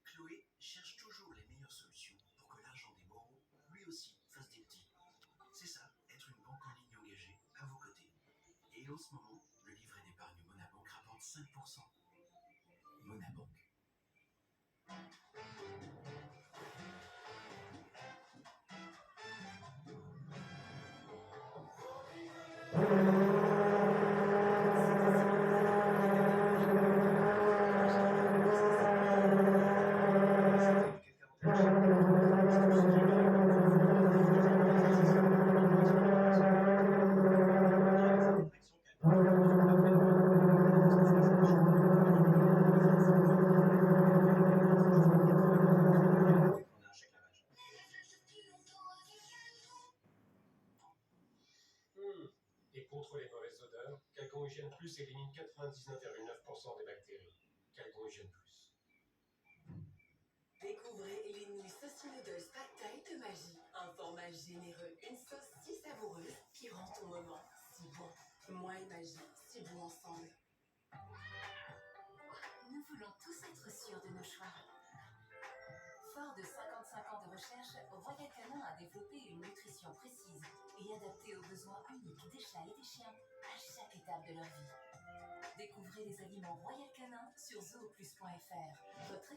Chloé cherche toujours les meilleures solutions pour que l'argent des moraux, lui aussi, fasse des petits. C'est ça, être une banque en ligne engagée, à vos côtés. Et en ce moment, le livret d'épargne Monabank rapporte 5%. Monabank. Et contre les mauvaises odeurs, Calgon Hygiène Plus élimine 99,9% des bactéries. Calgon Hygiène Plus. Découvrez les nouilles saucineuses pâte taille de magie. Un format généreux, une sauce si savoureuse qui rend ton moment si bon. Moi et magie, si bon ensemble. Nous voulons tous être sûrs de nos choix. Fort de 55 ans de recherche, Royal Canin a développé une nutrition précise et adaptée aux besoins uniques des chats et des chiens à chaque étape de leur vie. Découvrez les aliments Royal Canin sur zooplus.fr. Votre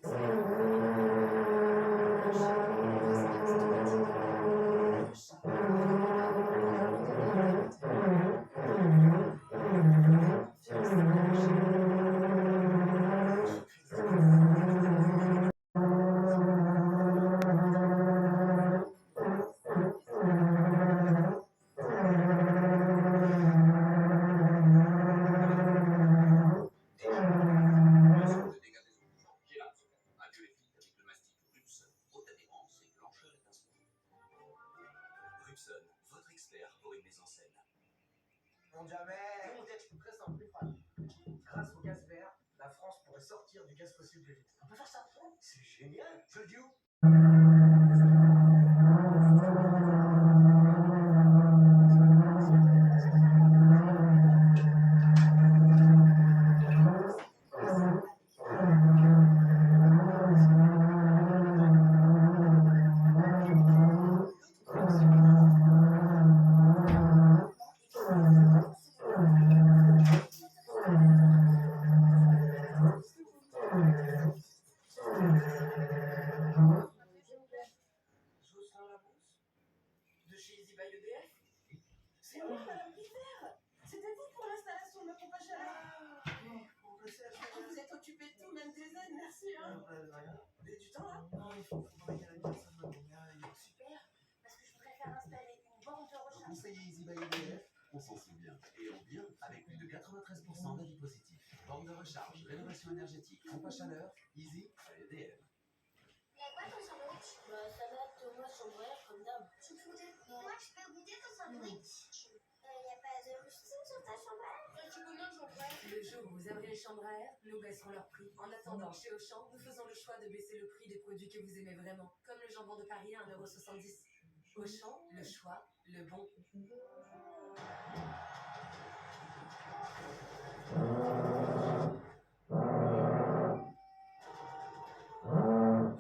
Votre expert pour une maison saine. On jamais. Grâce au gaz vert, la France pourrait sortir du gaz fossile plus vite. On peut faire ça. C'est génial. Je le dis où? De chez Easy by EDF. C'est moi, Madame Guibert. C'était vous pour l'installation de ma pompe à chaleur. Vous êtes occupé de tout, même des aides, merci. Hein. Vous avez du temps là? Non, il faut travailler à la personne. super, parce que je voudrais faire installer une borne de recharge. Conseiller Easy by EDF. On s'en souvient. Et en bien, avec plus de 93% d'avis positifs. Borne de recharge, rénovation énergétique, pompe à chaleur, Easy, EDF. Y'a quoi ton sandwich? Bah, salade, tomate, chambrère, comme d'hab. Tu peux goûter? Moi, je peux goûter ton sandwich? Y'a pas de rustine sur ta chambre? Tu combien de chambrères? Le jour où vous aurez les chambres à air, nous baisserons leur prix. En attendant, chez Auchan, nous faisons le choix de baisser le prix des produits que vous aimez vraiment. Comme le jambon de Paris à 1,70 €. Auchan, le choix, le bon. Il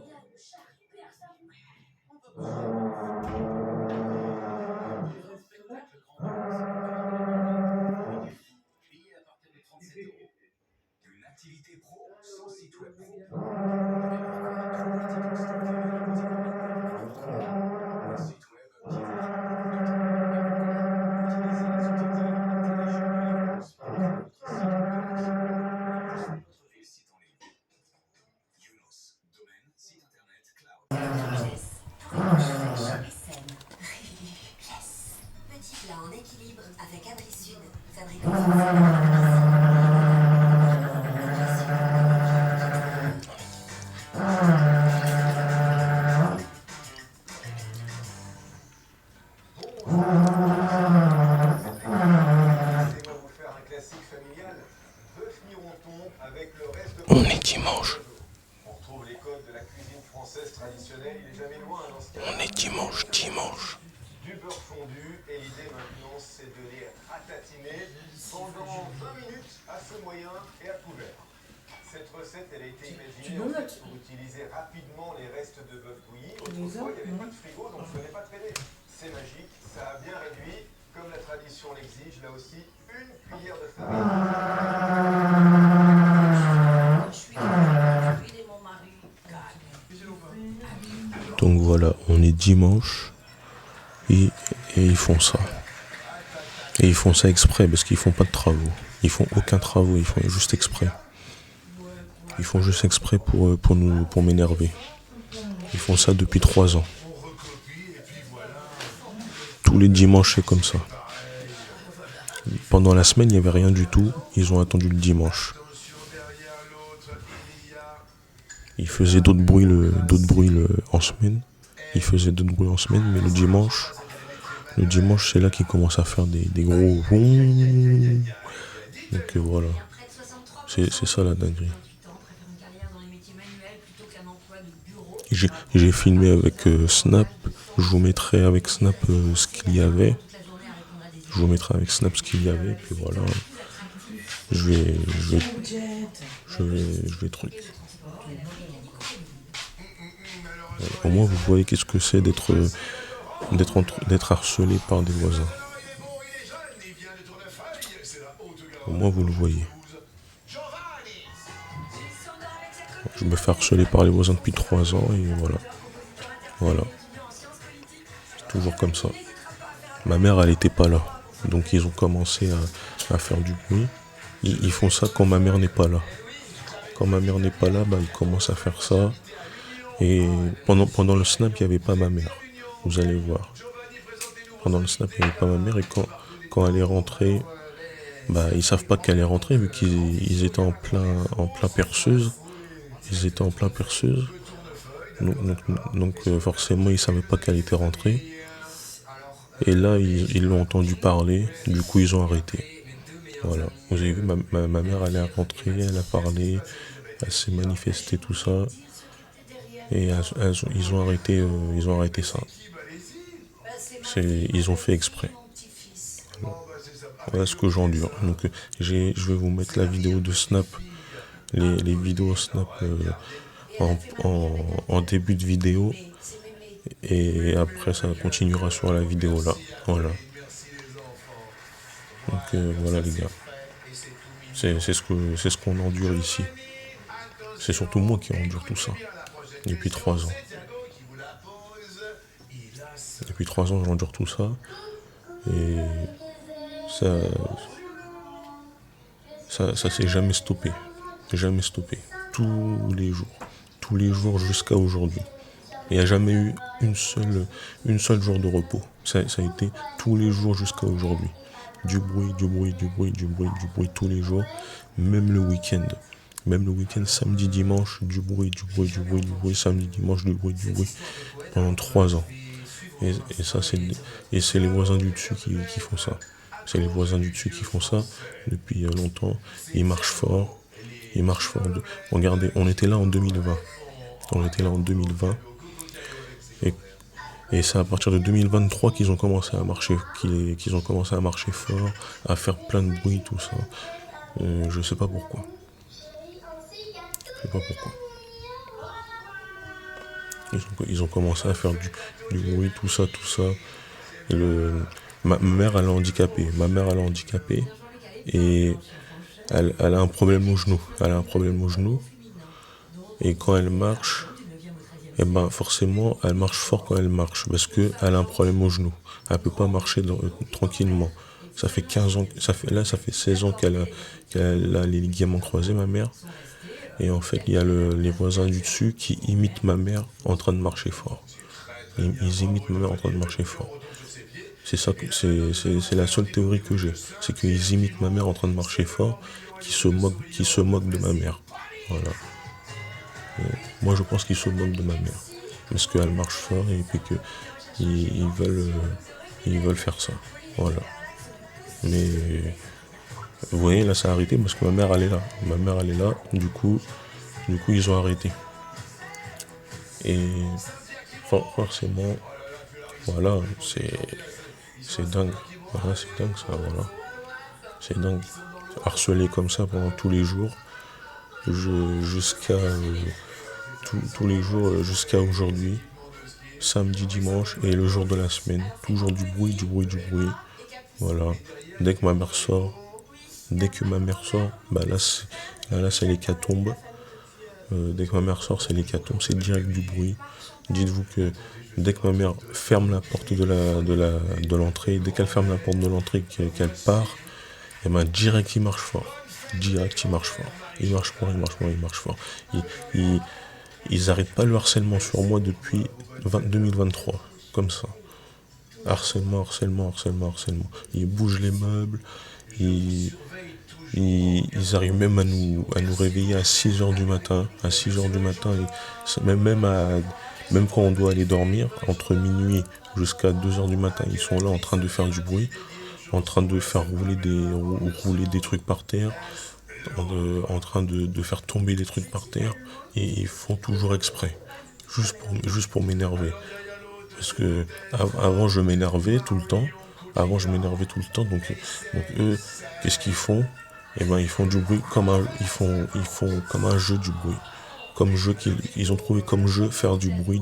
y a une charge hyper simple. On peut Payé à partir de 37 €. Une activité pro sans site web pro. Un site web qui utiliser les outils et site en ligne. Younos, domaine, site internet, cloud. Petit plat en équilibre avec Abri Sud. Laissez-moi vous faire un classique familial. Bœuf mironton avec le reste de... On est dimanche. On retrouve les codes de la cuisine française traditionnelle, il est jamais loin dans ce cas. On est dimanche. Du beurre fondu, et l'idée maintenant c'est de les ratatiner pendant 20 minutes à feu moyen et à couvert. Cette recette, elle a été imaginée en fait, pour utiliser rapidement les restes de bœuf bouilli. Autrefois, il n'y avait pas de frigo, donc je ne venais pas traîner. C'est magique, ça a bien réduit, comme la tradition l'exige, là aussi, une cuillère de farine. Donc voilà, on est dimanche et ils font ça. Et ils font ça exprès parce qu'ils font pas de travaux. Ils font aucun travaux, ils font juste exprès. Ils font juste exprès pour m'énerver. Ils font ça depuis 3 ans. Tous les dimanches, c'est comme ça. Pendant la semaine, il n'y avait rien du tout. Ils ont attendu le dimanche. Ils faisaient d'autres bruits en semaine. Mais le dimanche, c'est là qu'ils commencent à faire des gros ronds. Donc voilà. C'est ça la dinguerie. J'ai filmé avec Snap. Je vous mettrai avec Snap ce qu'il y avait. Puis voilà. Je vais truc. Voilà. Au moins vous voyez qu'est-ce que c'est d'être harcelé par des voisins. Au moins vous le voyez. Je me fais harceler par les voisins depuis 3 ans et voilà. C'est toujours comme ça. Ma mère, elle était pas là. Donc ils ont commencé à faire du bruit. Ils font ça quand ma mère n'est pas là. Quand ma mère n'est pas là, ils commencent à faire ça. Et pendant le snap, il n'y avait pas ma mère. Vous allez voir. Pendant le snap, il n'y avait pas ma mère. Et quand elle est rentrée, ils savent pas qu'elle est rentrée vu qu'ils étaient en plein perceuse. Donc forcément, ils savaient pas qu'elle était rentrée. Et là, ils l'ont entendu parler. Du coup, ils ont arrêté. Voilà. Vous avez vu, ma mère, elle est rentrée, elle a parlé, elle s'est manifestée, tout ça. Et ils ont arrêté ça. Ils ont fait exprès. Voilà ce que j'endure. Donc je vais vous mettre la vidéo de Snap, les vidéos Snap en début de vidéo. Et après ça continuera sur la vidéo là. Voilà. Donc voilà les gars. C'est ce qu'on endure ici. C'est surtout moi qui endure tout ça. Depuis 3 ans. Depuis 3 ans, j'endure tout ça. Et ça s'est jamais stoppé. Jamais stoppé. Tous les jours jusqu'à aujourd'hui. Il n'y a jamais eu une seule jour de repos. Ça a été tous les jours jusqu'à aujourd'hui. Du bruit tous les jours. Même le week-end. Samedi, dimanche, du bruit, samedi, dimanche, du bruit. Pendant 3 ans. Et c'est les voisins du dessus qui font ça. C'est les voisins du dessus qui font ça depuis longtemps. Ils marchent fort. Regardez, on était là en 2020. Et c'est à partir de 2023 qu'ils ont commencé à marcher, fort, à faire plein de bruit, tout ça. Je sais pas pourquoi. Ils ont commencé à faire du bruit, tout ça. Et ma mère, elle est handicapée. Et elle a un problème au genou. Et quand elle marche, forcément, elle marche fort quand elle marche. Parce qu'elle a un problème au genou. Elle peut pas marcher tranquillement. Ça fait 15 ans, ça fait 16 ans qu'elle a les ligaments croisés, ma mère. Et en fait, il y a les voisins du dessus qui imitent ma mère en train de marcher fort. Ils imitent ma mère en train de marcher fort. C'est ça, c'est la seule théorie que j'ai. C'est qu'ils imitent ma mère en train de marcher fort, qui se moquent de ma mère. Voilà. Et moi, je pense qu'ils se moquent de ma mère. Parce qu'elle marche fort et puis qu'ils veulent faire ça. Voilà. Mais vous voyez, là, ça a arrêté parce que ma mère, elle est là. Du coup, ils ont arrêté. Et forcément, voilà, c'est dingue. Voilà, c'est dingue ça, voilà. C'est dingue. Harcelé comme ça pendant tous les jours, jusqu'à tous les jours jusqu'à aujourd'hui, samedi, dimanche et le jour de la semaine. Toujours du bruit. Voilà. Dès que ma mère sort, bah là c'est l'hécatombe. Dès que ma mère sort, c'est l'hécatombe, c'est direct du bruit. Dites-vous que dès que ma mère ferme la porte de l'entrée, dès qu'elle ferme la porte de l'entrée, qu'elle part, et ben direct il marche fort. Direct il marche fort. Il marche fort. Ils arrêtent pas le harcèlement sur moi depuis 2023, comme ça. Harcèlement. Ils bougent les meubles, ils arrivent même à nous réveiller à 6h du matin. À 6h du matin, même quand on doit aller dormir, entre minuit jusqu'à 2h du matin, ils sont là en train de faire du bruit, en train de faire rouler des trucs par terre, en train de faire tomber des trucs par terre, et ils font toujours exprès, juste pour m'énerver. Parce que avant je m'énervais tout le temps, donc eux, qu'est-ce qu'ils font? Eh ben ils font du bruit ils font comme un jeu du bruit. Comme jeu ils ont trouvé comme jeu faire du bruit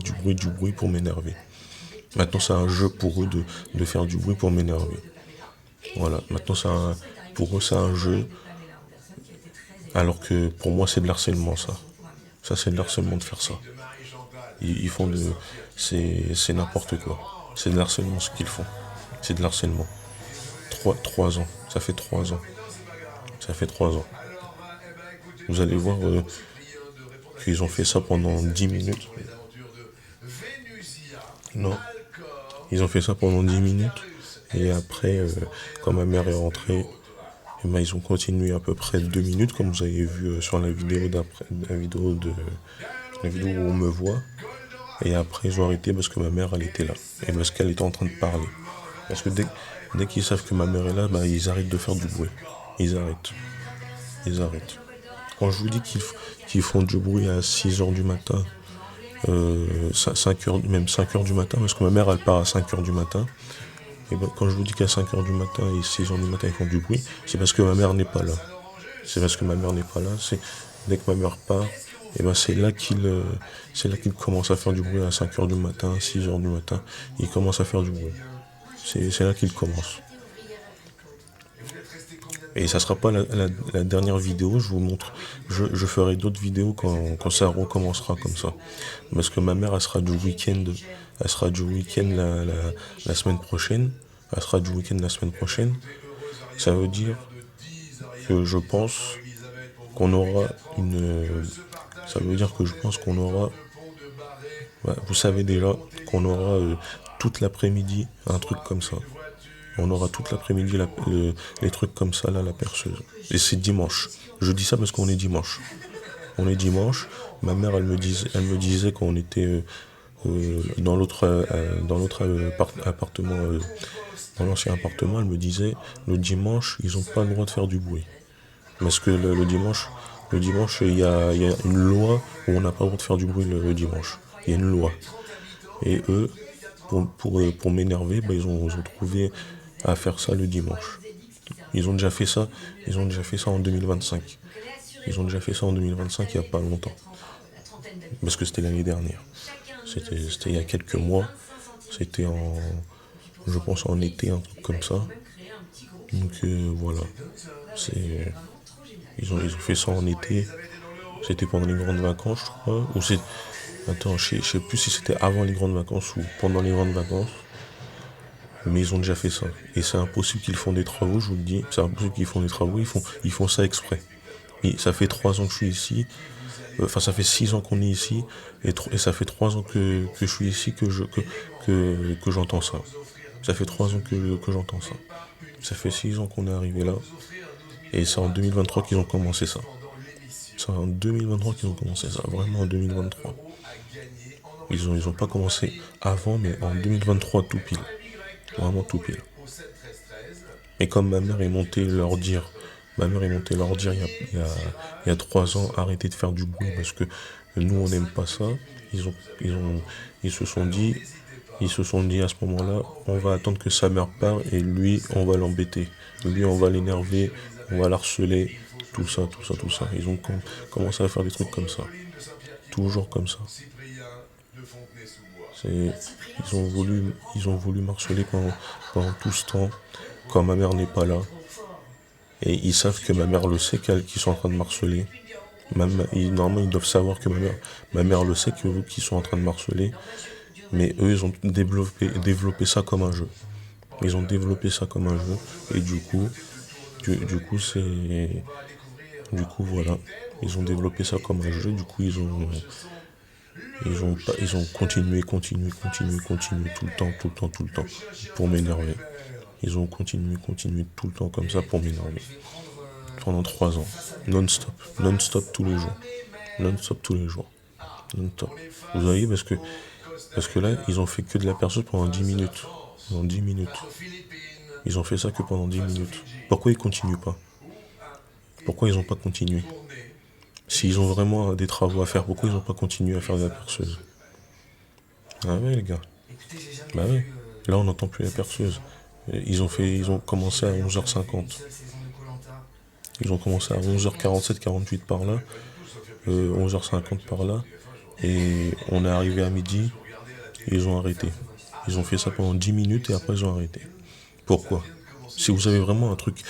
pour m'énerver. Maintenant c'est un jeu pour eux de faire du bruit pour m'énerver. Voilà, maintenant pour eux c'est un jeu, alors que pour moi c'est de l'harcèlement ça. Ça c'est de l'harcèlement de faire ça. Ils font c'est n'importe quoi. C'est de l'harcèlement ce qu'ils font. C'est de l'harcèlement. 3 ans. Ça fait 3 ans. Vous allez voir qu'ils ont fait ça pendant 10 minutes. Non. Ils ont fait ça pendant 10 minutes. Et après, quand ma mère est rentrée, eh ben, ils ont continué à peu près 2 minutes, comme vous avez vu sur la vidéo où on me voit. Et après, ils ont arrêté parce que ma mère, elle était là. Et parce qu'elle était en train de parler. Parce que dès qu'ils savent que ma mère est là, bah, ils arrêtent de faire du bruit. Ils arrêtent. Quand je vous dis qu'ils font du bruit à 6h du matin, 5h, même 5h du matin, parce que ma mère, elle part à 5h du matin. Et ben, quand je vous dis qu'à 5h du matin et 6h du matin, ils font du bruit, c'est parce que ma mère n'est pas là. Dès que ma mère part, et ben c'est là qu'ils commencent à faire du bruit à 5h du matin, 6h du matin. Ils commencent à faire du bruit. C'est là qu'ils commencent. Et ça sera pas la dernière vidéo, je vous montre. Je ferai d'autres vidéos quand ça recommencera comme ça. Parce que ma mère, elle sera du week-end la semaine prochaine. Ça veut dire que je pense qu'on aura vous savez déjà qu'on aura toute l'après-midi un truc comme ça. On aura toute l'après-midi les trucs comme ça, là, la perceuse. Et c'est dimanche. Je dis ça parce qu'on est dimanche. Ma mère, elle me disait qu'on était dans l'autre appartement, dans l'ancien appartement, elle me disait, le dimanche, ils n'ont pas le droit de faire du bruit. Parce que le dimanche, il y a une loi où on n'a pas le droit de faire du bruit le dimanche. Il y a une loi. Et eux, pour m'énerver, bah, ils ont trouvé à faire ça le dimanche. Ils ont déjà fait ça en 2025. Il n'y a pas longtemps. Parce que c'était l'année dernière. C'était il y a quelques mois. C'était je pense en été, un truc comme ça. Donc voilà. Ils ont fait ça en été. C'était pendant les grandes vacances, je crois. Attends, je sais plus si c'était avant les grandes vacances ou pendant les grandes vacances. Mais ils ont déjà fait ça. Et c'est impossible qu'ils font des travaux, je vous le dis. C'est impossible qu'ils font des travaux, ils font ça exprès. Et ça fait 3 ans que je suis ici. Enfin, ça fait 6 ans qu'on est ici. Et ça fait 3 ans que je suis ici que j'entends ça. Ça fait 3 ans que j'entends ça. Ça fait 6 ans qu'on est arrivé là. Et c'est en 2023 qu'ils ont commencé ça. Vraiment en 2023. Ils ont pas commencé avant, mais en 2023 tout pile. Vraiment tout pile. Et comme ma mère est montée leur dire il y a 3 ans, arrêtez de faire du bruit parce que nous on n'aime pas ça. ils se sont dit à ce moment-là, on va attendre que sa mère parte et lui, on va l'embêter. Lui, on va l'énerver, on va l'harceler, tout ça. Ils ont commencé à faire des trucs comme ça. Toujours comme ça. Ils ont voulu m'harceler pendant tout ce temps, quand ma mère n'est pas là. Et ils savent que ma mère le sait qu'ils sont en train de m'harceler. Normalement, ils doivent savoir que ma mère le sait qu'ils sont en train de m'harceler. Mais eux, ils ont développé ça comme un jeu. Ils ont développé ça comme un jeu. Et du coup, voilà. Ils ont développé ça comme un jeu. Du coup, ils ont continué tout le temps, pour m'énerver. Ils ont continué tout le temps comme ça pour m'énerver. Pendant 3 ans. Non-stop tous les jours. Vous voyez, parce que là, ils ont fait que de la perceuse pendant 10 minutes. Ils ont fait ça que pendant 10 minutes. Pourquoi ils continuent pas? Pourquoi ils n'ont pas continué? S'ils ont vraiment des travaux à faire, pourquoi ils n'ont pas continué à faire de la perceuse? Ah ouais, les gars. Bah ouais. Là, on n'entend plus la perceuse. Ils ont commencé à 11h50. Ils ont commencé à 11h47, 48 par là. 11h50 par là. Et on est arrivé à midi. Et ils ont arrêté. Ils ont fait ça pendant 10 minutes et après ils ont arrêté. Pourquoi? Si vous avez vraiment un truc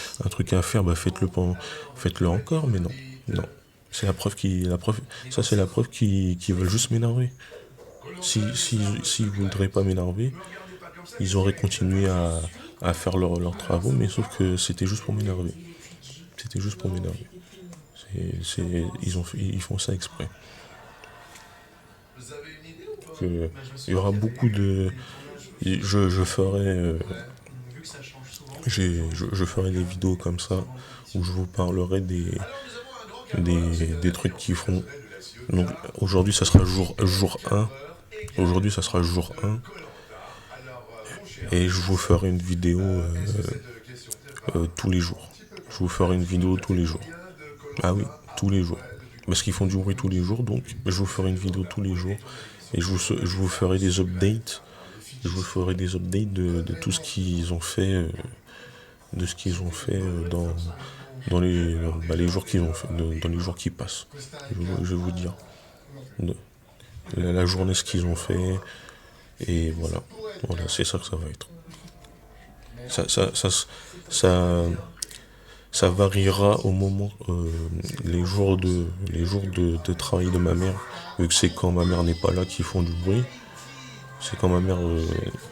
à faire, bah faites-le encore, mais non. C'est la preuve qu'ils veulent juste m'énerver. S'ils voudraient pas m'énerver, ils auraient continué à faire leurs travaux, mais sauf que c'était juste pour m'énerver. Ils font ça exprès. Il y aura beaucoup de... Je ferai des vidéos comme ça, où je vous parlerai des trucs qu'ils font. Donc aujourd'hui ça sera jour 1. Et je vous ferai une vidéo tous les jours. Ah oui, tous les jours. Parce qu'ils font du bruit tous les jours, donc je vous ferai une vidéo tous les jours. Et je vous ferai des updates. De tout ce qu'ils ont fait. Dans les jours dans les jours qui passent. Je vais vous dire. La journée, ce qu'ils ont fait. Et voilà. Voilà, c'est ça que ça va être. Ça variera au moment, les jours de travail de ma mère, vu que c'est quand ma mère n'est pas là qu'ils font du bruit. C'est quand ma mère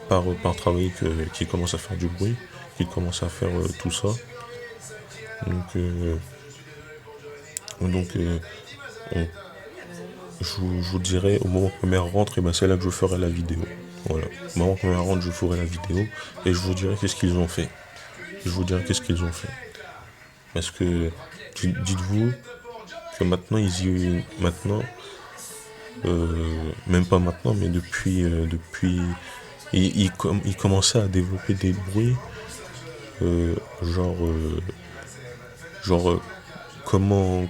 part travailler qu'il commence à faire du bruit, qu'il commence à faire tout ça. Je vous dirai au moment que ma mère rentre, et ben c'est là que je ferai la vidéo. Voilà. Au moment que ma mère rentre, je ferai la vidéo et je vous dirai qu'est-ce qu'ils ont fait. Parce que dites-vous que maintenant même pas maintenant, mais depuis ils commençaient à développer des bruits comment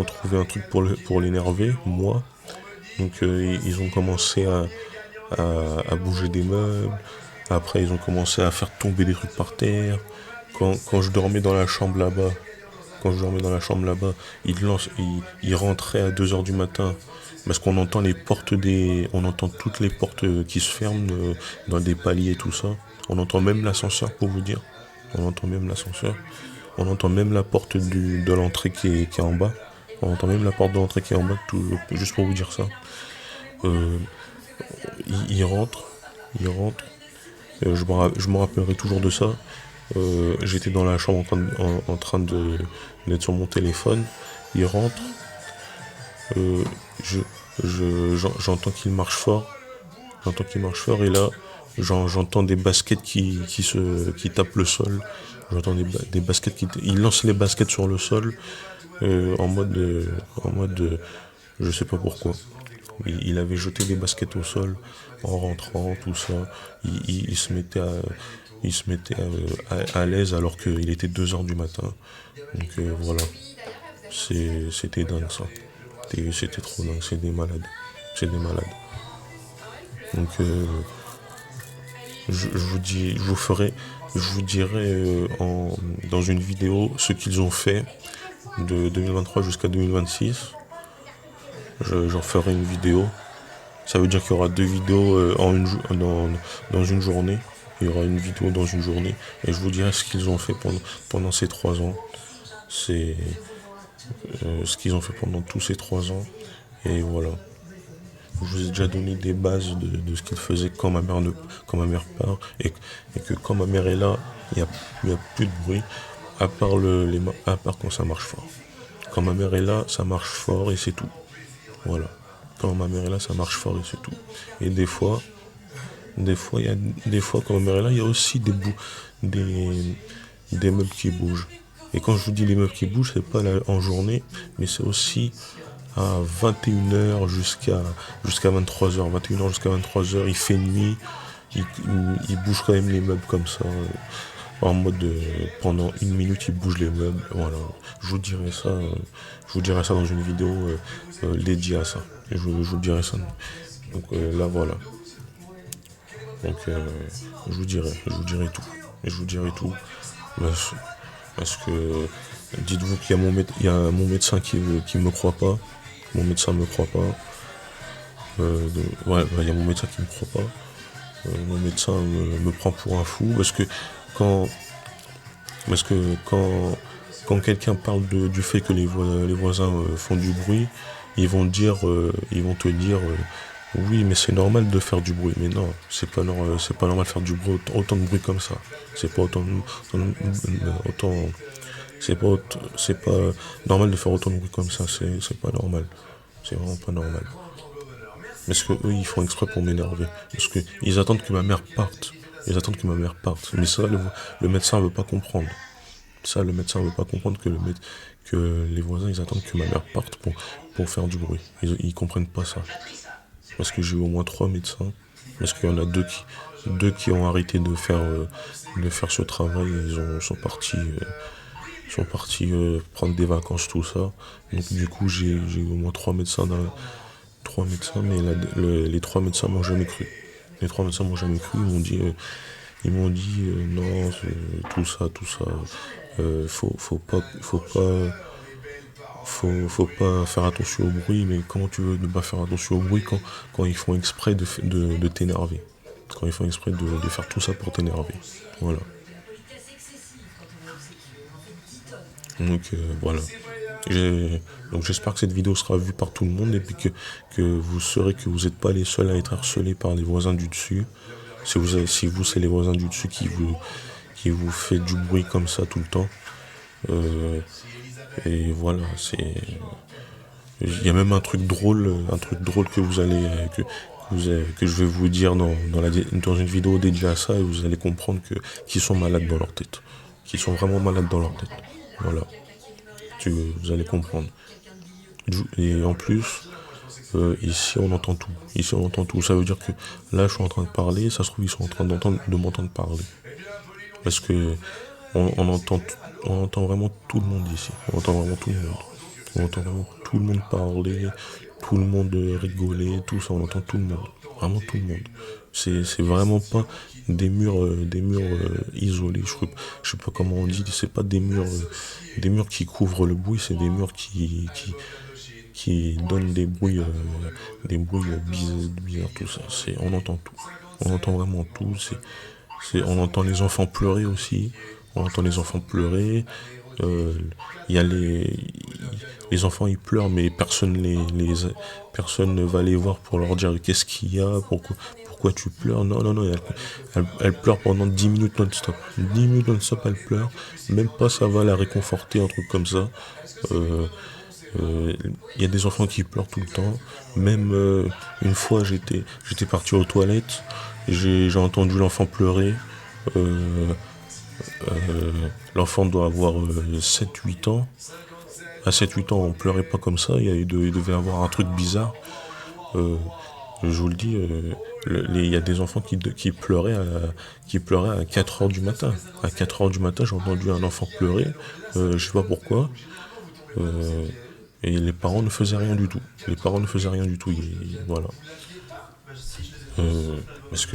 trouver un truc pour l'énerver, moi. Donc ils ont commencé à bouger des meubles. Après ils ont commencé à faire tomber des trucs par terre. Quand je dormais dans la chambre là-bas, ils rentraient à 2h du matin. Parce qu'on entend on entend toutes les portes qui se ferment dans des paliers et tout ça. On entend même l'ascenseur, pour vous dire. On entend même la porte de l'entrée qui est en bas. Juste pour vous dire ça. Ils rentrent. Je me rappellerai toujours de ça. J'étais dans la chambre en train d'être sur mon téléphone. Ils rentrent. J'entends qu'il marche fort. Et là, j'entends des baskets qui tapent le sol. J'entends des baskets ils lancent les baskets sur le sol en mode je sais pas pourquoi. Il avait jeté des baskets au sol en rentrant, tout ça. Il se mettait à l'aise alors qu'il était 2h du matin. Donc voilà. C'était dingue ça. C'était trop dingue, c'est des malades. C'est des malades. Donc je vous dirai dans une vidéo ce qu'ils ont fait de 2023 jusqu'à 2026. J'en ferai une vidéo. Ça veut dire qu'il y aura 2 vidéos dans une journée. Il y aura une vidéo dans une journée. Et je vous dirai ce qu'ils ont fait pendant ces 3 ans. C'est ce qu'ils ont fait pendant tous ces 3 ans. Et voilà. Je vous ai déjà donné des bases de ce qu'ils faisaient quand ma mère part. Et que quand ma mère est là, il n'y a plus de bruit. À part quand ça marche fort. Quand ma mère est là, ça marche fort et c'est tout. Voilà. Quand ma mère est là, ça marche fort et c'est tout. Et des fois, quand ma mère est là, il y a aussi des meubles qui bougent. Et quand je vous dis les meubles qui bougent, c'est pas en journée, mais c'est aussi à 21h jusqu'à 23h. 21h jusqu'à 23h, il fait nuit, il bouge quand même les meubles comme ça. En mode pendant 1 minute, il bouge les meubles. Voilà. Je vous dirai ça dans une vidéo dédiée à ça. Je vous dirai ça. Donc là voilà. Donc je vous dirai tout. Et je vous dirai tout. Parce que dites-vous qu'il y a mon médecin qui me croit pas. Mon médecin me croit pas. Il y a mon médecin qui me croit pas. Mon médecin me prend pour un fou parce que quand quelqu'un parle du fait que les voisins font du bruit, ils vont te dire oui, mais c'est normal de faire du bruit. Mais non, c'est pas normal de faire du bruit, autant de bruit comme ça. C'est pas normal de faire autant de bruit comme ça. C'est pas normal. C'est vraiment pas normal. Parce que eux, ils font exprès pour m'énerver. Parce que ils attendent que ma mère parte. Mais ça, le médecin veut pas comprendre. Le médecin veut pas comprendre que les voisins, ils attendent que ma mère parte pour faire du bruit. Ils comprennent pas ça. Parce que j'ai eu au moins 3 médecins. Parce qu'il y en a 2 qui ont arrêté de faire ce travail. Ils sont partis prendre des vacances, tout ça. Donc du coup, j'ai eu au moins 3 médecins, mais les 3 médecins m'ont jamais cru. Les 3 médecins m'ont jamais cru. Ils m'ont dit non, tout ça. Faut pas faire attention au bruit. Mais comment tu veux ne pas faire attention au bruit quand ils font exprès de t'énerver? Quand ils font exprès de faire tout ça pour t'énerver. Voilà. Donc voilà. Donc j'espère que cette vidéo sera vue par tout le monde et puis que vous saurez que vous n'êtes pas les seuls à être harcelés par les voisins du dessus. Si vous c'est les voisins du dessus qui vous fait du bruit comme ça tout le temps. Et voilà, il y a même un truc drôle que que je vais vous dire dans une vidéo dédiée à ça, et vous allez comprendre qu'ils sont malades dans leur tête. Qu'ils sont vraiment malades dans leur tête. Voilà. Vous allez comprendre. Et en plus, ici on entend tout. Ça veut dire que là je suis en train de parler, ça se trouve ils sont en train de m'entendre parler. Parce que on entend vraiment tout le monde ici. On entend vraiment tout le monde parler, tout le monde rigoler, tout ça, on entend tout le monde. Vraiment tout le monde. C'est vraiment pas des murs isolés. Je sais pas comment on dit, c'est pas des murs qui couvrent le bruit, c'est des murs qui donnent des bruits bizarres, tout ça. On entend tout. On entend vraiment tout. On entend les enfants pleurer aussi. On entend les enfants pleurer. Il y a les enfants, ils pleurent, mais personne ne va les voir pour leur dire qu'est-ce qu'il y a, pourquoi tu pleures. Non, elle pleure pendant 10 minutes non-stop. 10 minutes non-stop, elle pleure. Même pas ça va la réconforter, un truc comme ça. Il y a des enfants qui pleurent tout le temps. Même une fois, j'étais parti aux toilettes. J'ai entendu l'enfant pleurer. L'enfant doit avoir 7-8 ans. À 7-8 ans, on pleurait pas comme ça. Il devait avoir un truc bizarre. Je vous le dis, il y a des enfants qui pleuraient à 4h du matin. À 4h du matin, j'ai entendu un enfant pleurer. Je sais pas pourquoi. Et les parents ne faisaient rien du tout. Les parents ne faisaient rien du tout. Voilà. Parce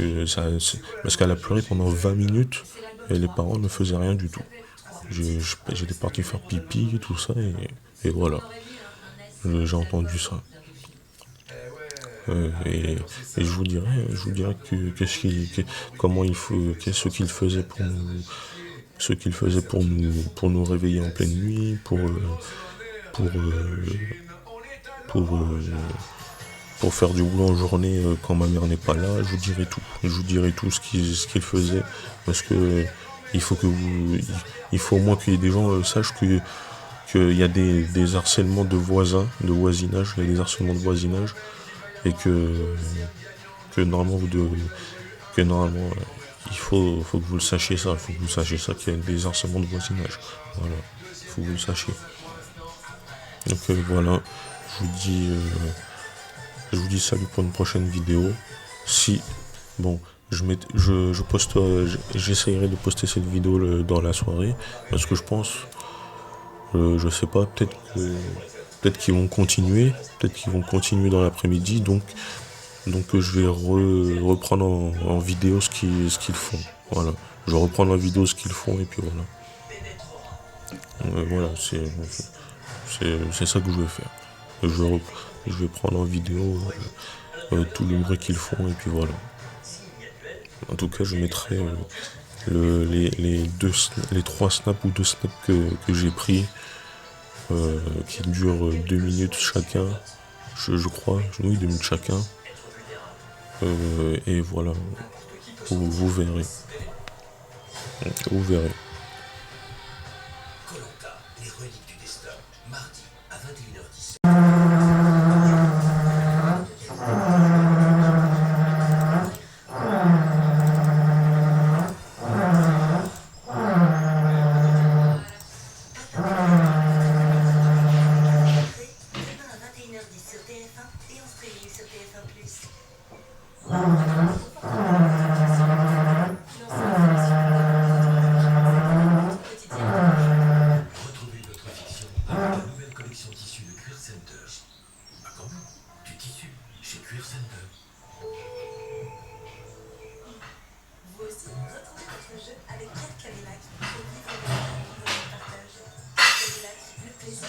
qu'elle a pleuré pendant 20 minutes et les parents ne faisaient rien du tout. J'étais parti faire pipi et tout ça et voilà. J'ai entendu ça. Et je vous dirais comment il faut, qu'est-ce qu'il faisait pour nous réveiller en pleine nuit, pour faire du boulot en journée quand ma mère n'est pas là. Je vous dirai tout. Je vous dirai tout ce qu'il faisait parce que il faut au moins qu'il y ait des gens sachent qu'il y a des harcèlements de voisins, de voisinage, il y a des harcèlements de voisinage et que normalement il faut que vous le sachiez ça, qu'il y a des harcèlements de voisinage. Voilà, il faut que vous le sachiez. Donc voilà, je vous dis salut pour une prochaine vidéo. J'essayerai de poster cette vidéo dans la soirée parce que je pense, je sais pas, peut-être qu'ils vont continuer, dans l'après-midi, donc je vais reprendre en vidéo ce qu'ils font. Voilà, je vais reprendre en vidéo ce qu'ils font et puis voilà. Voilà, c'est ça que je vais faire. Je vais prendre en vidéo tout le bruit qu'ils font et puis voilà. En tout cas, je mettrai les 3 snaps ou 2 snaps que j'ai pris qui durent 2 minutes chacun, je crois, oui, 2 minutes chacun. Et voilà, vous verrez. Vous verrez. Koh-Lanta, les reliques du destin, mardi à 21h10. Retrouvez votre fiction avec la nouvelle collection tissu de Queer Center. Ah quand même, du tissu chez Queer Center. Vous aussi, retrouvez votre jeu avec 4 Cadillac pour vivre le partage. Cadillac, le plaisir.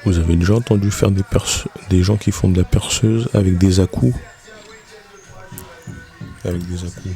Vous avez déjà entendu faire des gens qui font de la perceuse avec des à-coups? Avec des à-coups.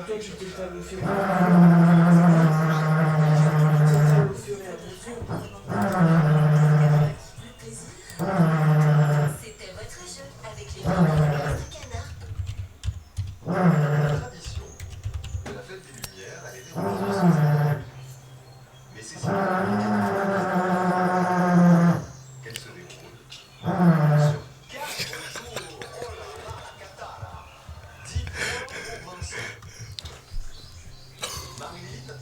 Toi, tu t'étales au fur et à mesure. tradition de la fête des Lumières, elle était devenue saisonnière. Mais c'est si qu'elle se déroule sur 4 jours. Oh là là, Katara. 10 points pour Vincent. Marilyn,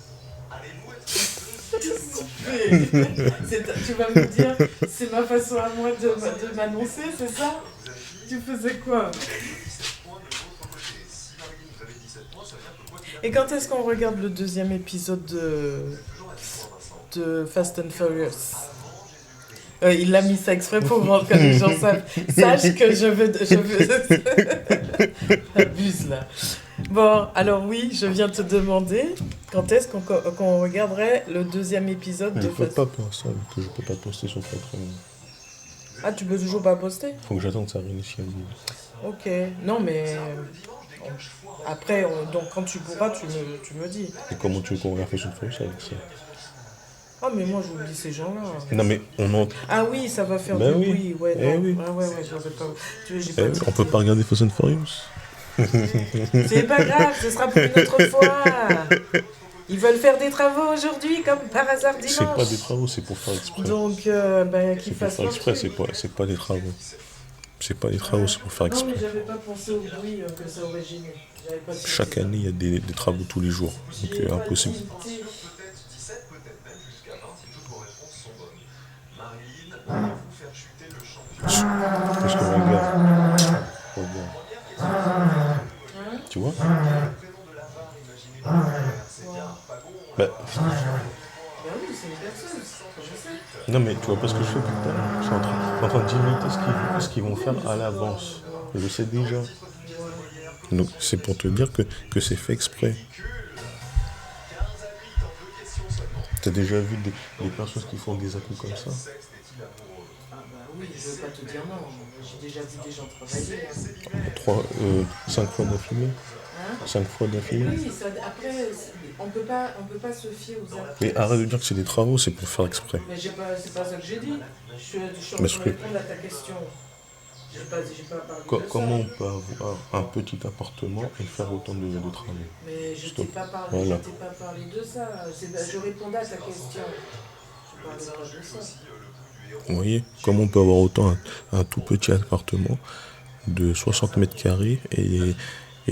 allez-vous être Tu vas me dire, c'est ma façon à moi de m'annoncer, c'est ça? Tu faisais quoi? Et quand est-ce qu'on regarde le deuxième épisode de Fast and Furious? Il a mis ça exprès pour que les gens sachent que je veux... Abuse là. Bon, alors oui, je viens te demander quand est-ce qu'on regarderait le deuxième épisode de Je peux Fast... pas pour ça, que je peux pas poster sur Patreon. Ah, tu peux toujours pas poster? Faut que j'attende que ça réinitialise. Ok, non mais... Après, donc quand tu pourras, tu me dis. Et comment tu veux qu'on regarde Fast and Furious avec ça? Ah mais moi j'oublie ces gens-là. Non mais on en... Ah oui, ça va faire Ben du oui. bruit, ouais. Eh Non. oui. Ah ouais, j'avais pas... j'ai Eh pas oui, dit- on peut pas regarder Fast and Furious. C'est pas grave, ce sera pour une autre fois. Ils veulent faire des travaux aujourd'hui, comme par hasard dimanche. C'est pas des travaux, c'est pour faire exprès. Donc, qu'ils C'est pour fassent faire leur exprès, truc. c'est pas des travaux. C'est pas des travaux, c'est pour faire Non, mais exprès. j'avais pas pensé au bruit que ça aurait gêné. J'avais pas pensé. Chaque année, il y a des travaux tous les jours. Donc J'ai pas impossible. tilté. peut-être 17, peut-être même jusqu'à 20 si toutes vos réponses sont bonnes. Marilyn, allez-vous faire chuter le champion? Parce que regarde. Tu vois? Le prénom de l'avare imaginé par le père, c'est bien pas bon. Bah, Ben oui, c'est une personne, je sais. non mais tu vois pas ce que je fais tout à l'heure. Je suis en train d'imiter ce qu'ils vont faire à l'avance. Je le sais déjà. Donc c'est pour te dire que c'est fait exprès. 15 habitants, 2 questions seulement. T'as déjà vu des personnes qui font des actes comme ça? Sexe est-il amoureux? Ah bah oui, je veux pas te dire non. J'ai déjà vu des gens travailler. Hein. 5 fois d'affilée? Hein? 5 fois d'affilée? Oui, ça, après, on peut pas se fier aux actes. Mais arrête de dire que c'est des travaux, c'est pour faire exprès. Mais c'est pas ça que j'ai dit. Je suis en Parce train de que- répondre à ta question. J'ai pas parlé de Comment on ça. peut avoir un petit appartement et faire autant de travaux? Mais je t'ai Stop. pas parlé, Voilà. je t'ai pas parlé de ça. Je répondais à ta question. Je parlais pas de ça. Vous voyez? Comment on peut avoir autant un tout petit appartement de 60 mètres carrés et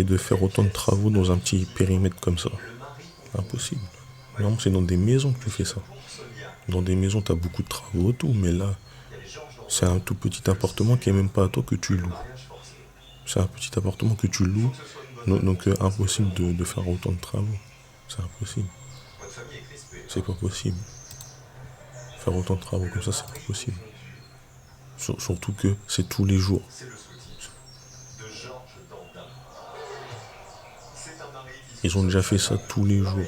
de faire autant de travaux dans un petit périmètre comme ça? Impossible. Non, c'est dans des maisons que tu fais ça. Dans des maisons, tu as beaucoup de travaux, tout, mais là, c'est un tout petit appartement qui est même pas à toi que tu loues. C'est un petit appartement que tu loues, donc impossible de faire autant de travaux. C'est impossible. C'est pas possible. Faire autant de travaux comme ça, c'est pas possible. Surtout que c'est tous les jours. Ils ont déjà fait ça tous les jours.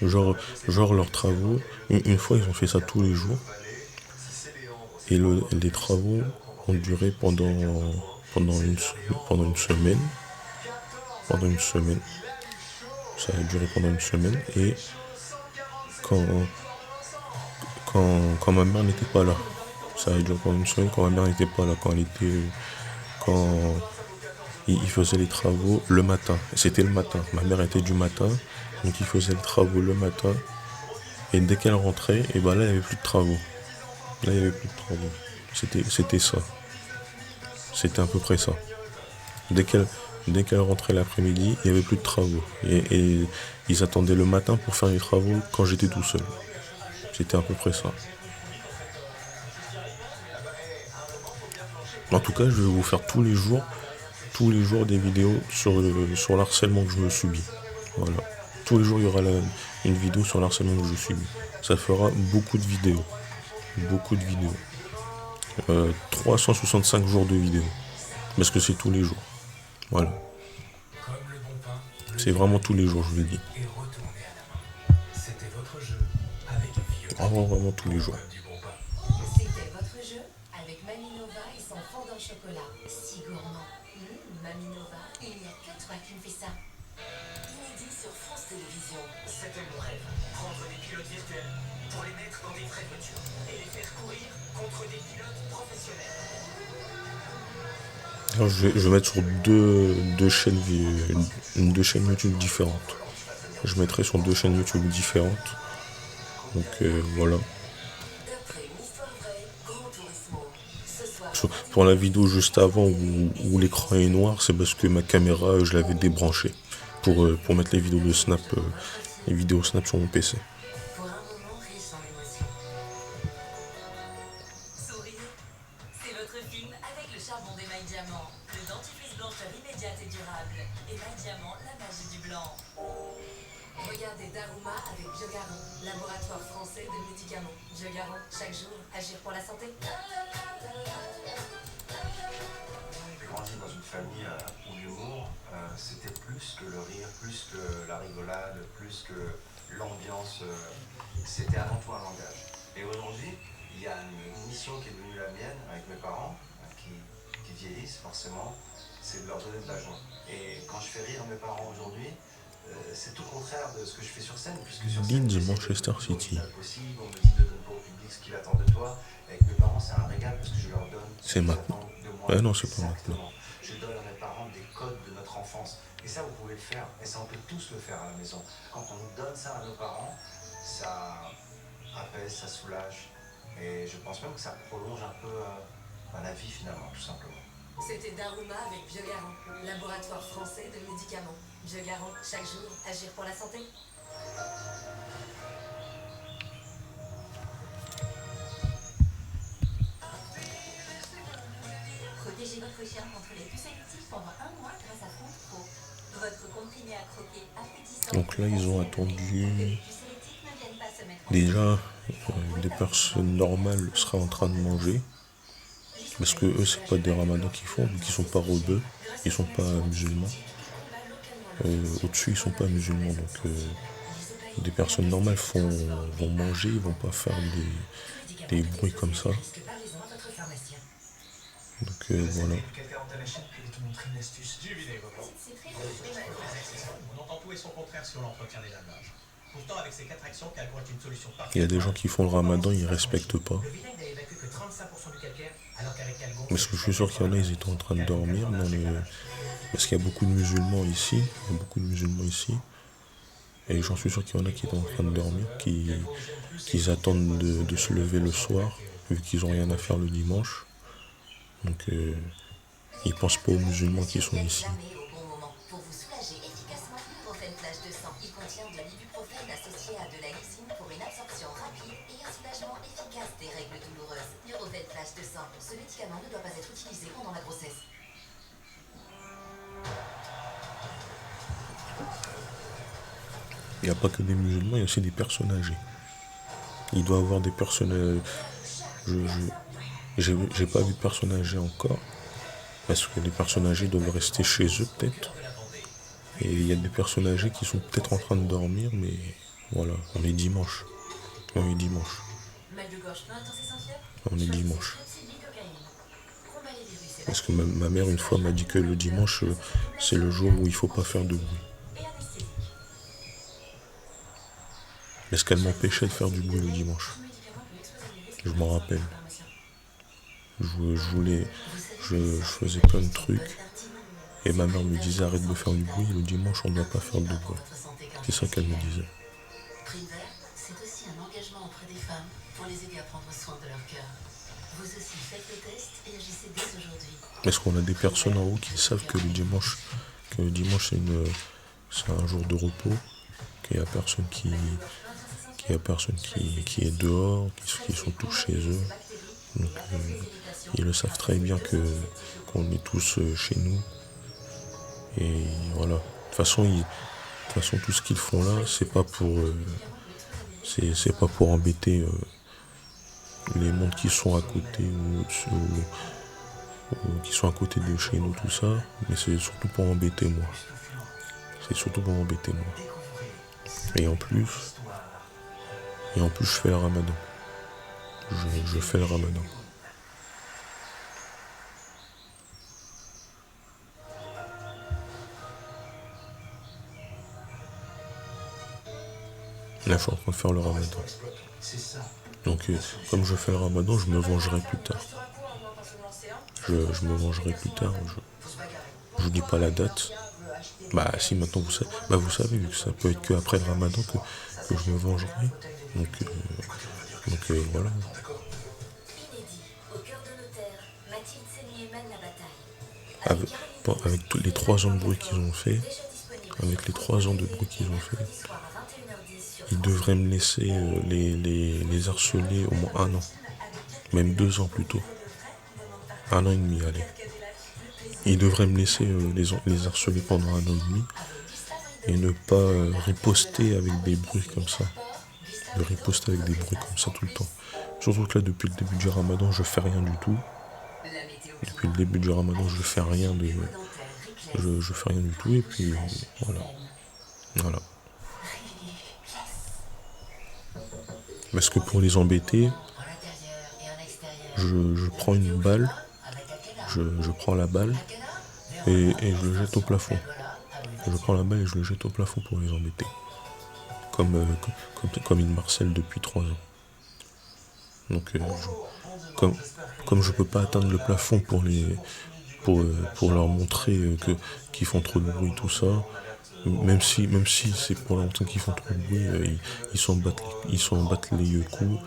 Genre leurs travaux, une fois ils ont fait ça tous les jours. Et les travaux ont duré pendant une semaine. Pendant une semaine. Ça a duré pendant une semaine. Et quand ma mère n'était pas là. Ça a duré pendant une semaine quand ma mère n'était pas là. Quand il faisait les travaux le matin. C'était le matin. Ma mère était du matin. Donc il faisait les travaux le matin. Et dès qu'elle rentrait, et ben là il n'y avait plus de travaux. Là il n'y avait plus de travaux. C'était ça. C'était à peu près ça. Dès qu'elle rentrait l'après-midi, il n'y avait plus de travaux. Et ils attendaient le matin pour faire les travaux quand j'étais tout seul. C'était à peu près ça. En tout cas, je vais vous faire tous les jours des vidéos sur l'harcèlement que je me subis. Voilà. Tous les jours, il y aura une vidéo sur l'harcèlement que je subis. Ça fera beaucoup de vidéos. Beaucoup de vidéos. 365 jours de vidéos. Parce que c'est tous les jours. Voilà. C'est vraiment tous les jours, je vous le dis. Vraiment tous les jours. C'était votre jeu avec Maminova et son fondant au chocolat. Si gourmand. Maminova, il n'y a que toi qui me fais ça. Inédit sur France Télévisions. C'était mon rêve. Prendre des pilotes virtuels pour les mettre dans des vraies voitures et les faire courir contre des pilotes professionnels. Alors, je vais mettre sur deux chaînes, deux chaînes YouTube différentes. Je mettrai sur deux chaînes YouTube différentes. Donc voilà. Pour la vidéo juste avant où l'écran est noir, c'est parce que ma caméra, je l'avais débranchée pour mettre les vidéos de Snap, les vidéos Snap sur mon PC. Pour un moment riche en émotions. Souriez, c'est votre film avec le charbon d'Émail Diamant, le dentifrice blancheur immédiate et durable. Émail Diamant, la magie du blanc. Regardez Daruma avec Biogaron, laboratoire français de médicaments. Biogaron, chaque jour, agir pour la santé. J'ai grandi dans une famille où l'humour, c'était plus que le rire, plus que la rigolade, plus que l'ambiance. C'était avant tout un langage. Et aujourd'hui, il y a une mission qui est devenue la mienne avec mes parents, qui vieillissent forcément, c'est de leur donner de la joie. Et quand je fais rire mes parents aujourd'hui, c'est tout le contraire de ce que je fais sur scène, puisque sur scène, Leeds, Manchester City. on me dit de donner pas au public ce qu'il attend de toi. Avec mes parents, c'est un régal parce que je leur donne ce C'est qu'ils maintenant. attendent de moi. Ouais, non, c'est pas Exactement. Je donne à mes parents des codes de notre enfance. Et ça, vous pouvez le faire. Et ça, on peut tous le faire à la maison. Quand on donne ça à nos parents, ça apaise, ça soulage. Et je pense même que ça prolonge un peu la vie finalement, tout simplement. C'était Daruma avec Biogaron, laboratoire français de médicaments. Biogaron, chaque jour, agir pour la santé. Protégez votre chien contre les puces addictives pendant un mois grâce à Front Pro. Votre comprimé à croquer appétissant. Donc là, ils ont attendu. Les puces électriques ne viennent pas se mettre en Déjà, des personnes normales seraient en train de manger. Parce que eux, c'est pas des ramadans qu'ils font, vu qu'ils sont pas rebeux, ils sont pas musulmans. Au-dessus, ils sont pas musulmans, donc des personnes normales vont manger, ils vont pas faire des bruits comme ça. Donc voilà. Quelqu'un dans la chaîne qui va te montrer une astuce. Du vinaigre blanc. On entend tout et son contraire sur l'entretien des lavages. Pourtant, avec ces 4 actions, Calgon est une solution parfaite. Il y a des gens qui font le ramadan, ils respectent pas. Le vinaigre n'a évacué que 35% du calcaire, alors qu'avec Calgon... Parce que je suis sûr qu'il y en a, ils étaient en train de dormir parce qu'il y a beaucoup de musulmans ici. Et j'en suis sûr qu'il y en a qui étaient en train de dormir, qui attendent de se lever le soir, vu qu'ils n'ont rien à faire le dimanche. Donc ils pensent pas aux musulmans qui sont ici. Pour vous soulager efficacement, Nurofen Flash 200. Il contient de l'ibuprofène associé à de la glycine pour une absorption rapide et un soulagement efficace des règles douloureuses. Nurofen Flash 200. Ce médicament ne doit pas être utilisé pendant la grossesse. Il n'y a pas que des musulmans, il y a aussi des personnes âgées. Il doit y avoir des personnes... J'ai pas vu de personnes âgées encore. Parce que les personnes âgées doivent rester chez eux peut-être. Et il y a des personnes âgées qui sont peut-être en train de dormir, mais voilà, on est dimanche. On est dimanche. On est dimanche. Parce que ma mère une fois m'a dit que le dimanche, c'est le jour où il faut pas faire de bruit. Est-ce qu'elle m'empêchait de faire du bruit le dimanche? Je m'en rappelle. Je faisais plein de trucs. Et ma mère me disait arrête de faire du bruit, le dimanche on ne doit pas faire de bruit. C'est ça qu'elle me disait. Prime Vert, c'est aussi un engagement auprès des femmes pour les aider à prendre soin de leur cœur. Vous aussi faites le test et agissez dès aujourd'hui. Est-ce qu'on a des personnes en haut qui savent que le dimanche c'est un jour de repos, qu'il n'y a personne qui est dehors, qui sont tous chez eux. Donc, ils le savent très bien qu'on est tous chez nous. Et voilà. De toute façon, tout ce qu'ils font là, c'est pas pour embêter les mondes qui sont à côté ou qui sont à côté de chez nous, tout ça. Mais c'est surtout pour embêter moi. Et en plus, je fais le ramadan. Je fais le ramadan. Là, je suis en train de faire le ramadan. Donc, comme je fais le ramadan, je me vengerai plus tard. je me vengerai plus tard. Je vous dis pas la date. Bah si maintenant vous savez, vu que ça peut être qu'après le ramadan que je me vengerai. Donc voilà. Inédit, au cœur de nos terres, Mathilde Seigné mène la bataille. Avec tous les 3 ans de bruit qu'ils ont fait, ils devraient me laisser les harceler au moins 1 an. Même 2 ans plus tôt. 1 an et demi, allez. Ils devraient me laisser les harceler pendant 1 an et demi et ne pas riposter avec des bruits comme ça. De riposter avec des bruits comme ça tout le temps. Surtout que là, depuis le début du ramadan, je fais rien du tout. Depuis le début du ramadan, je fais rien je fais rien du tout et puis voilà. Parce que pour les embêter, je prends une balle, je prends la balle et je le jette au plafond. Je prends la balle et je le jette au plafond pour les embêter. Comme ils me harcèlent depuis 3 ans. Donc comme je peux pas atteindre le plafond pour leur montrer qu'ils font trop de bruit, tout ça, même si c'est pour leur montrer qu'ils font trop de bruit, ils s'en battent les coups,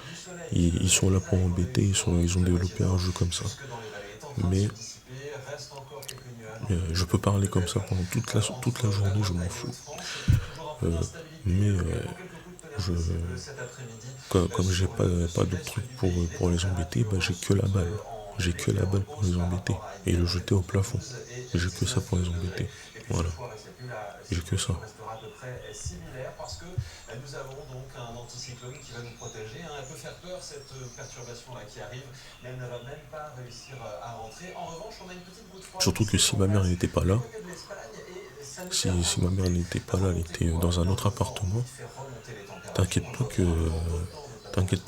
ils sont là pour embêter, ils ont développé un jeu comme ça. Mais je peux parler comme ça pendant toute la journée, je m'en fous. Comme j'ai pas d'autres trucs pour les embêter, bah j'ai que la balle. J'ai que la balle pour les embêter. Et le jeter au plafond. J'ai que ça pour les embêter. Voilà. J'ai que ça. Parce que nous avons donc un anticyclone qui va nous protéger. Elle peut faire peur, cette perturbation-là qui arrive, mais elle ne va même pas réussir à rentrer. En revanche, on a une petite bout de froid. Surtout que si ma mère n'était pas là, elle était dans un autre appartement, t'inquiète pas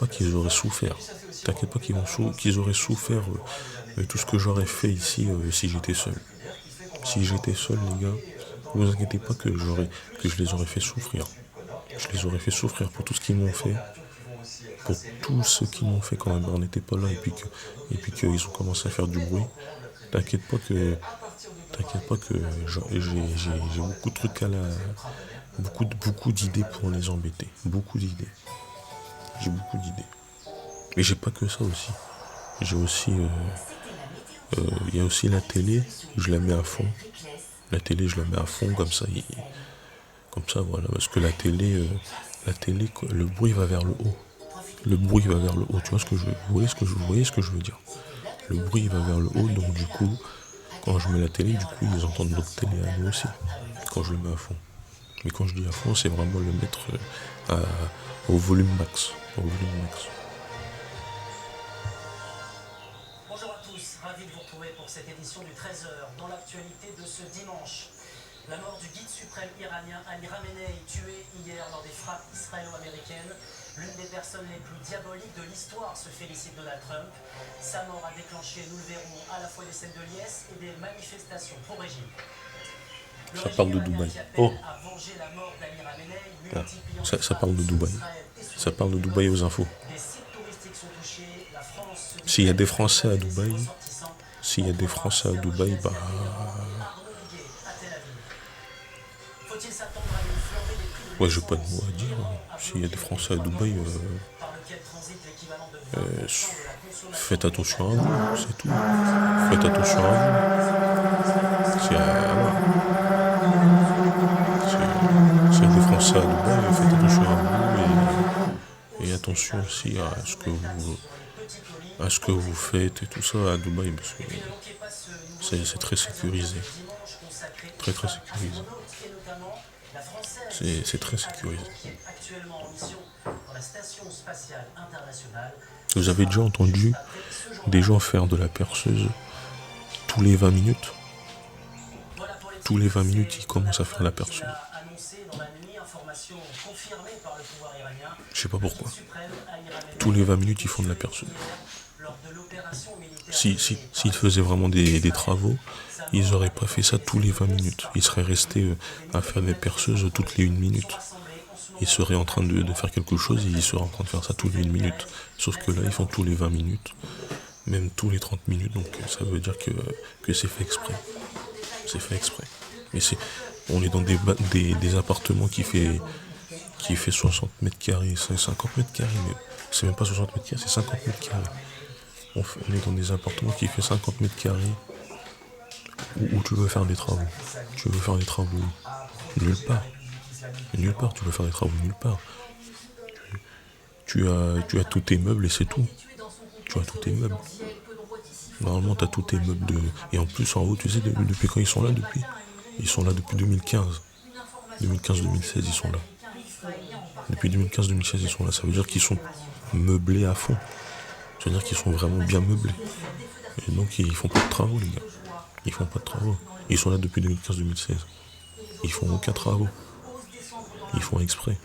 qu'ils auraient souffert. T'inquiète pas qu'ils auraient souffert de tout ce que j'aurais fait ici si j'étais seul. Si j'étais seul, les gars, ne vous inquiétez pas que je les aurais fait souffrir. Je les aurais fait souffrir pour tout ce qu'ils m'ont fait. Pour tout ce qu'ils m'ont fait quand ma mère n'était pas là et puis qu'ils ont commencé à faire du bruit. T'inquiète pas que j'ai beaucoup de trucs beaucoup d'idées pour les embêter. Beaucoup d'idées. J'ai beaucoup d'idées. Mais j'ai pas que ça aussi. J'ai aussi... il y a aussi la télé, je la mets à fond. La télé, je la mets à fond, comme ça, voilà. Parce que la télé, le bruit va vers le haut. Le bruit va vers le haut, tu vois vous voyez ce que je veux dire. Le bruit va vers le haut, donc du coup, quand je mets la télé, du coup, ils entendent notre télé à nous aussi. Quand je le mets à fond. Mais quand je dis à fond, c'est vraiment le mettre au volume max. Bonjour à tous, ravi de vous retrouver pour cette édition du 13h. Dans l'actualité de ce dimanche, la mort du guide suprême iranien Ali Khamenei, tué hier lors des frappes israélo-américaines. L'une des personnes les plus diaboliques de l'histoire, se félicite Donald Trump. Sa mort a déclenché, nous le verrons, à la fois des scènes de liesse et des manifestations pro-régime. Ça parle de Dubaï. Oh, ça parle de Dubaï. Ça parle de Dubaï aux infos. S'il y a des Français à Dubaï, bah... Ouais, j'ai pas de mots à dire. S'il y a des Français à Dubaï, faites attention à vous, c'est tout. Faites attention à vous. S'il y a des Français à Dubaï, faites attention à vous et attention aussi à ce que vous faites et tout ça à Dubaï, parce que c'est très sécurisé. Très sécurisé. C'est très sécurisé. Vous avez déjà entendu des gens faire de la perceuse tous les 20 minutes? Tous les 20 minutes, ils commencent à faire la perceuse. Je sais pas pourquoi. Tous les 20 minutes, ils font de la perceuse. S'ils faisaient vraiment des travaux, ils n'auraient pas fait ça tous les 20 minutes. Ils seraient restés à faire des perceuses toutes les 1 minute. Ils seraient en train de faire quelque chose et ils seraient en train de faire ça toutes les 1 minute. Sauf que là, ils font tous les 20 minutes. même tous les 30 minutes, donc ça veut dire que c'est fait exprès. C'est fait exprès. Mais on est dans des appartements qui fait 60 mètres carrés, 50 mètres carrés, mais c'est même pas 60 mètres carrés, c'est 50 mètres carrés. On est dans des appartements qui fait 50 mètres carrés où tu veux faire des travaux. Tu veux faire des travaux nulle part. Nulle part, tu veux faire des travaux nulle part. Tu as tous tes meubles et c'est tout. Tu as tous tes meubles. Normalement, tu as tous tes meubles Et en plus, en haut, tu sais, depuis quand ils sont là depuis 2015. 2015-2016, ils sont là. Depuis 2015-2016, ils sont là. Ça veut dire qu'ils sont meublés à fond. Ça veut dire qu'ils sont vraiment bien meublés. Et donc, ils font pas de travaux, les gars. Ils font pas de travaux. Ils sont là depuis 2015-2016. Ils font aucun travaux. Ils font exprès.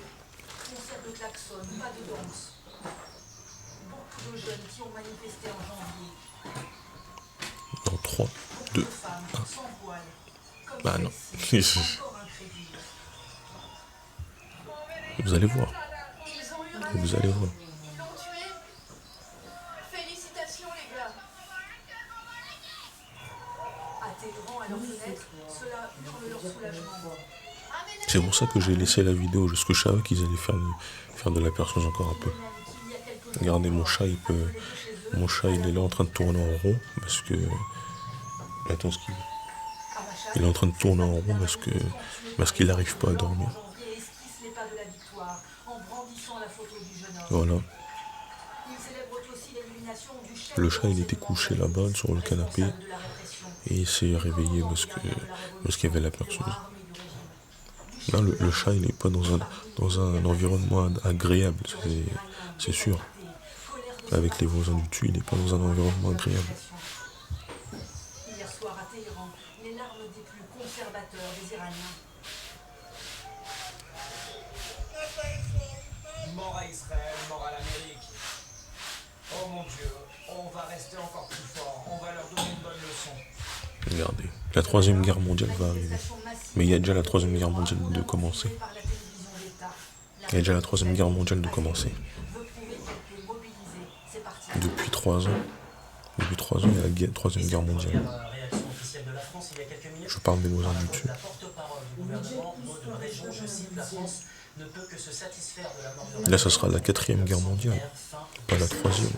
Dans 3, 2, 1. Bah non. Vous allez voir. Vous allez voir. Félicitations les gars. Atterrant à leur fenêtre, cela hurle leur soulagement. C'est pour ça que j'ai laissé la vidéo, parce que je savais qu'ils allaient faire de la perceuse encore un peu. Regardez, mon chat, il est là en train de tourner en rond, parce que... Attends, il est en train de tourner en rond parce qu'il n'arrive pas à dormir. Voilà. Le chat, il était couché là-bas, sur le canapé, et il s'est réveillé parce qu'il y avait la perceuse. Là, le chat, il n'est pas dans un environnement agréable, c'est sûr. Avec les voisins du dessus, il n'est pas dans un environnement agréable. Hier soir à Téhéran, les larmes des plus conservateurs des Iraniens. Mort à Israël, mort à l'Amérique. Oh mon Dieu, on va rester encore plus fort, on va leur donner une bonne leçon. Regardez, la Troisième Guerre mondiale va arriver. Mais il y a déjà la Troisième Guerre mondiale de commencer. Il y a déjà la Troisième Guerre mondiale de commencer. Depuis 3 ans. Depuis 3 ans, il y a la Troisième Guerre mondiale. Je parle des voisins du dessus. Là, ça sera la 4e Guerre mondiale, pas la 3e.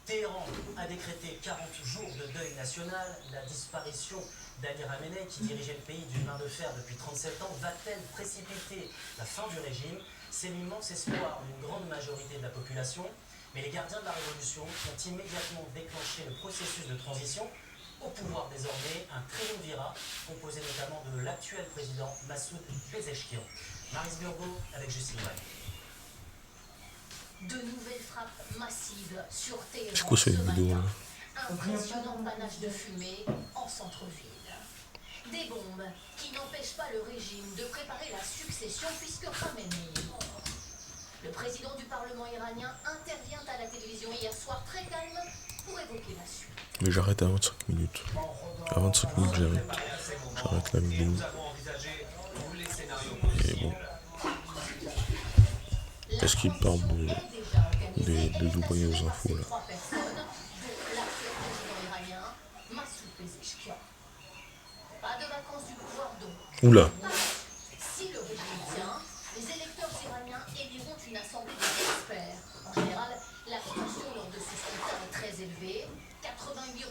Téhéran a décrété 40 jours de deuil national. La disparition d'Ali Khamenei, qui dirigeait le pays d'une main de fer depuis 37 ans, va-t-elle précipiter la fin du régime? C'est l'immense espoir d'une grande majorité de la population. Mais les gardiens de la révolution ont immédiatement déclenché le processus de transition. Au pouvoir désormais, un triumvirat composé notamment de l'actuel président Massoud Pezeshkian. Maryse Burgot avec Justine Wayne. De nouvelles frappes massives sur Téhéran. C'est quoi cette vidéo là? Impressionnant panache de fumée en centre-ville. Des bombes qui n'empêchent pas le régime de préparer la succession puisque Khamenei est mort. Le président du Parlement iranien intervient à la télévision hier soir très calme pour évoquer la suite. Mais j'arrête à 25 minutes. À 25 minutes, j'arrête. J'arrête la vidéo. Et bon. Est-ce qu'il parle de Dubaï aux infos là? Oula. Si le régime tient, les électeurs iraniens éliront une assemblée d'experts. En général, l'abstention lors de ce scrutin est très élevée. 88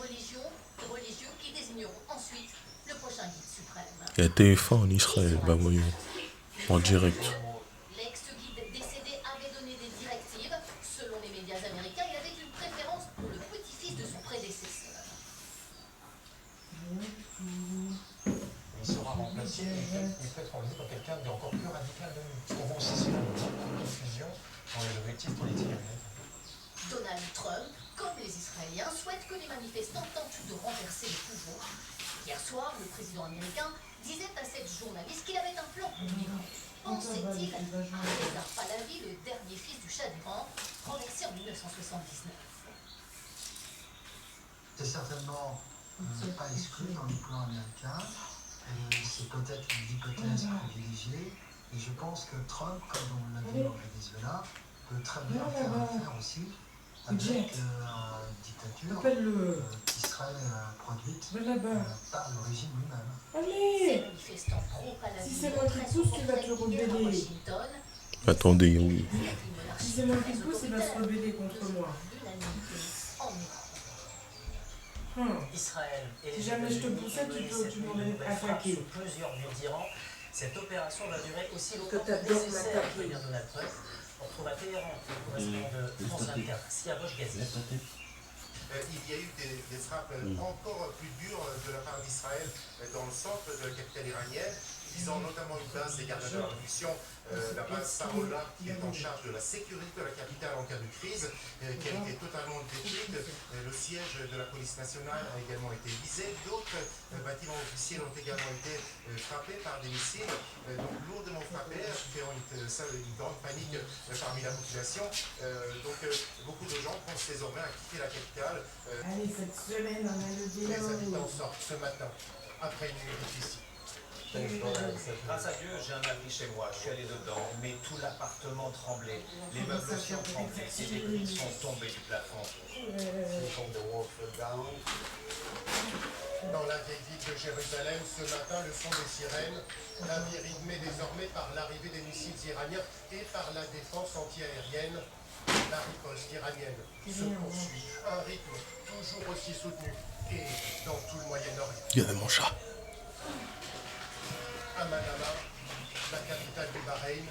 religieux qui désigneront ensuite le prochain guide suprême. Il y a TF1 en Israël, bah voyons. En direct. L'ex-guide décédé avait donné des directives. Selon les médias américains, il avait une préférence pour le petit-fils de son prédécesseur. Il sera remplacé et peut être remplacé par quelqu'un d'encore plus radical de nous. Parce qu'on va aussi se faire une confusion dans les objectifs politiques américains. Donald Trump, comme les Israéliens, souhaite que les manifestants tentent de renverser le pouvoir. Hier soir, le président américain disait à cette journaliste qu'il avait un plan pour l'Iran. Pensait-il à Reza Pahlavi, le dernier fils du Shah d'Iran, renversé en 1979. C'est certainement pas exclu dans le plan américain. C'est peut-être une hypothèse privilégiée. Et je pense que Trump, comme on l'a vu au Venezuela, peut très bien faire l'affaire aussi avec une dictature qu'Israël produite par le régime lui-même. Allez, si c'est moi qui pousse, tu vas te rebeller. Attendez, oui. Si c'est moi qui pousse, il va se rebeller contre moi. Israël et Si jamais je te poussais, tu m'aurais attaqué. Plusieurs villes d'Iran. Cette opération va durer aussi longtemps Que t'adores nécessaire, m'attaquer. peut dire Donald Trump. On retrouve à Téhéran, le correspondant de France 24, Siavosh Gazi. Il y a eu des frappes encore plus dures de la part d'Israël dans le centre de la capitale iranienne, visant notamment une base des gardes de la révolution, la base Sarola, qui est en charge de la sécurité de la capitale en cas de crise, qui a été totalement détruite. Le siège de la police nationale a également été visé. D'autres bâtiments officiels ont également été frappés par des missiles, donc lourdement frappés, créant une grande panique parmi la population. Donc beaucoup de gens pensent désormais à quitter la capitale. Allez, cette semaine, on a le Les habitants vélo. sortent ce matin, après une nuit difficile. Grâce à Dieu, j'ai un abri chez moi. Je suis allé dedans, mais tout l'appartement tremblait. Les meubles aussi ont tremblé et les briques sont tombées du plafond. Dans la vieille ville de Jérusalem, ce matin, le son des sirènes, la vie rythmée désormais par l'arrivée des missiles iraniens et par la défense antiaérienne. La riposte iranienne se poursuit. Un rythme toujours aussi soutenu et dans tout le Moyen-Orient. Il y a mon chat. À Manama, la capitale du Bahreïn,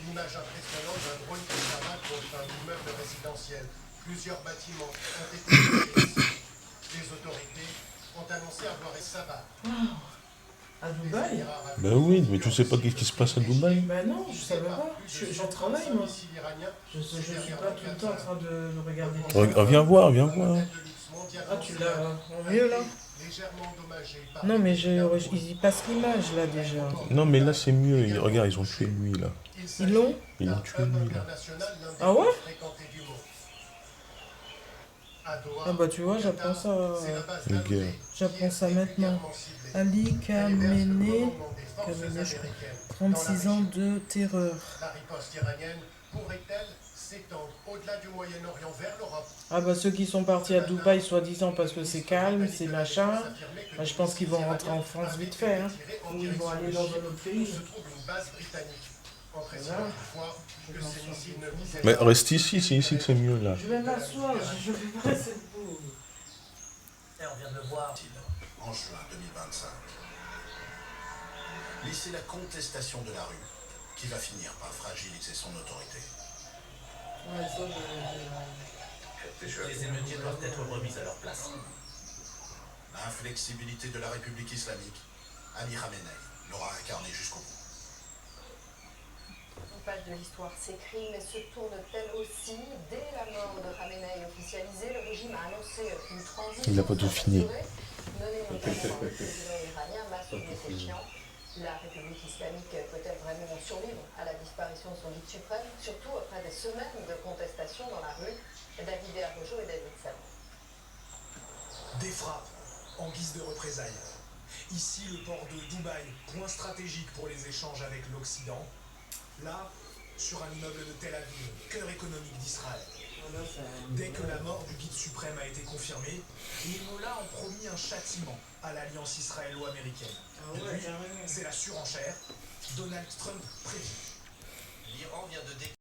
l'image impressionnante d'un drone qui s'abat contre un immeuble résidentiel. Plusieurs bâtiments ont été détruits. Les autorités ont annoncé avoir sabbat. À Dubaï? Ben oui, mais tu sais pas qu'est-ce qui se passe à Dubaï? Ben non, je savais pas. Je travaille, moi. Je suis pas tout le temps en train de regarder. Viens voir, viens voir. Ah, tu l'as en mieux, là? Non, mais ils y passent l'image, là, déjà. Non, mais là c'est mieux. Regarde, ils ont tué lui là. Ils l'ont? Ils l'ont tué lui là. Ah ouais? Ah bah tu vois, j'apprends ça. Les gars. J'apprends ça maintenant. Ali Khamenei, je crois. 36 ans de terreur. La riposte iranienne pourrait-elle s'étendre au-delà du Moyen-Orient vers l'Europe? Ah bah ceux qui sont partis à Dubaï, soi-disant parce que c'est calme, c'est machin, bah, je pense qu'ils vont rentrer en France vite fait, hein. Ou ils vont aller dans un autre pays. Mais reste ici, c'est ici que c'est mieux là. Je vais m'asseoir, je vais pas rester debout. Et on vient de le voir. En juin 2025. Laissez la contestation de la rue qui va finir par fragiliser son autorité. Ouais, ça, Les émeutiers doivent être remis à leur place. L'inflexibilité de la République islamique, Ali Khamenei l'aura incarné jusqu'au bout. Une page de l'histoire s'écrit, mais se tourne-t-elle aussi? Dès la mort de Khamenei officialisée, le régime a annoncé une transition. Il n'a pas tout fini. Menée notamment par le président iranien Massoud Pezeshkian. La République islamique peut-elle vraiment survivre à la disparition de son guide suprême, surtout après des semaines de contestation dans la rue? David Herbojo et David Salon. Des frappes en guise de représailles. Ici, le port de Dubaï, point stratégique pour les échanges avec l'Occident. Là, sur un immeuble de Tel Aviv, cœur économique d'Israël. Dès que la mort du guide suprême a été confirmée, les mollahs ont promis un châtiment à l'alliance israélo-américaine. Depuis, c'est la surenchère. Donald Trump prédit. L'Iran vient de